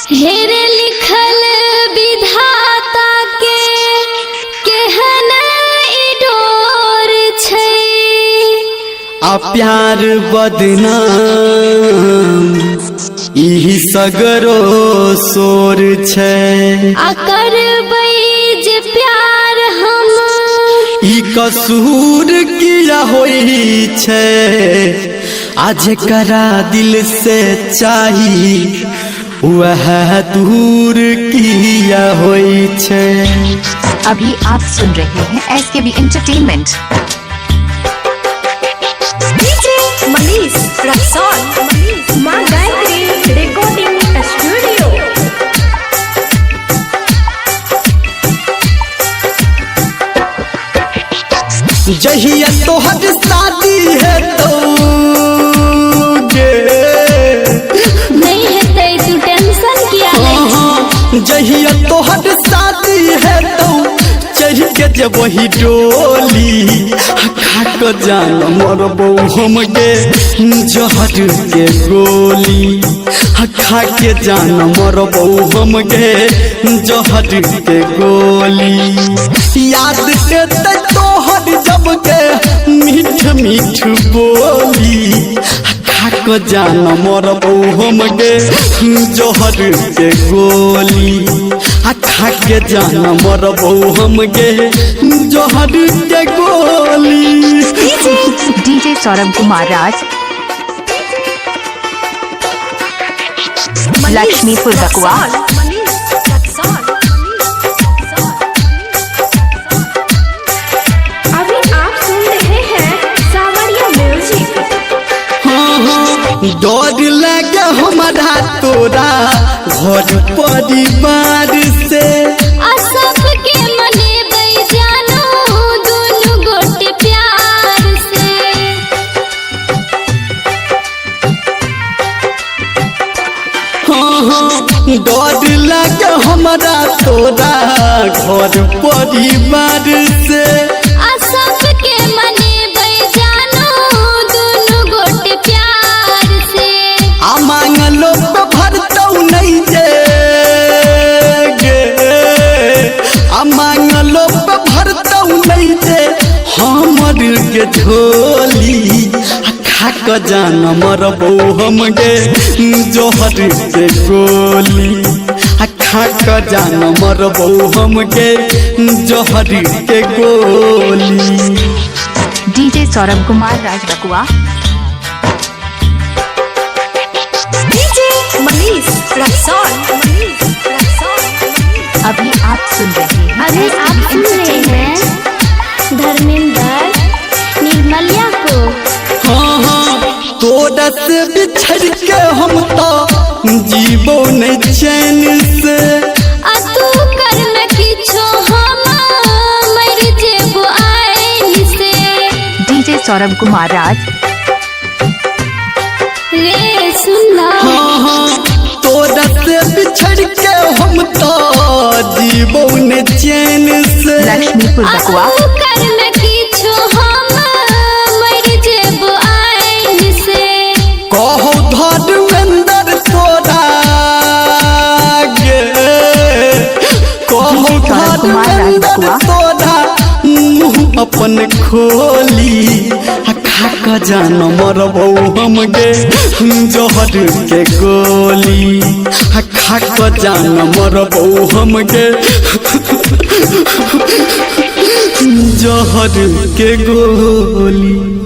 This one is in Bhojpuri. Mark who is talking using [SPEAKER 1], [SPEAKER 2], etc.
[SPEAKER 1] हेरे लिखल विधाता के केहन डोर छै
[SPEAKER 2] आ प्यार बदनाम इही सगरो सोर छै।
[SPEAKER 1] आ करबै जे प्यार हम
[SPEAKER 2] ई कसूर किया होई छै आज करा दिल से चाही वह दूर किया होई छै।
[SPEAKER 3] अभी आप सुन रहे हैं SKB entertainment.
[SPEAKER 4] DJ Manish Raxaul मां गायत्री रिकॉर्डिंग स्टूडियो।
[SPEAKER 2] जहिया तोहर शादी है तो
[SPEAKER 1] नहीं हेतै तू टेंशन किया लै छी।
[SPEAKER 2] जहिया तोहर शादी है तो चढ़ के जब वही डोली खाक जान मरबो हम गे जहर के गोली खा के जान मरबो हम गे जहर के गोली। याद के तोहर जब के मीठ मीठ बोली खाक जान मरबो हम गे जहर के गोली खा के जान मरबो हम गे जहर के गोली।
[SPEAKER 3] DJ सौरभ कुमार राज, लक्ष्मीपुर बकुआ।
[SPEAKER 4] अभी आप सुन रहे हैं सावरिया म्यूजिक।
[SPEAKER 2] डर लगे हमारा तोरा घर परिवार से
[SPEAKER 1] आ सबके मनेबै जानो दुनु गोटे प्यार से।
[SPEAKER 2] डर लगे हमारा तोरा घर परिवार से
[SPEAKER 1] आ सबके मनेबै जानो दुनु गोटे प्यार से।
[SPEAKER 2] आ मांगलो पे भरतौ नहीं जे गे आ मांगलो पे भरतौ नहीं जे हमर के झोली खाक जान मरबो हम गे जोहर के गोली खाक जान मरबो हम गे जोहर के गोली।
[SPEAKER 3] DJ सौरभ कुमार राज बकुआ।
[SPEAKER 4] डीजे मनीष रक्सौल।
[SPEAKER 3] अभी आप सुन रहे हैं
[SPEAKER 1] अभी आप सुन रहे हैं धर्मेंद्र निर्मलिया को।
[SPEAKER 2] तोरा से बिछड़ के हम तो जीवो नहीं चैन से।
[SPEAKER 1] आ तू कर न किछो हम मर जेबो आइन से।
[SPEAKER 3] DJ सौरभ कुमार राज,
[SPEAKER 1] रे सुनला
[SPEAKER 2] तोरा से बिछड़ के हम तो जीवो नहीं चैन से।
[SPEAKER 3] लक्ष्मीपुर
[SPEAKER 1] आ
[SPEAKER 3] बकुआ।
[SPEAKER 1] तू कर न किछो हम मर जेबो आइन से।
[SPEAKER 2] कहो धर्मेंद्र तोरा गे कहो धर्मेंद्र तोरा मुँह अपन खोली खाक जान मरबो हम गे जहर के गोली खाक जान मरबो हम गे जहर के गोली।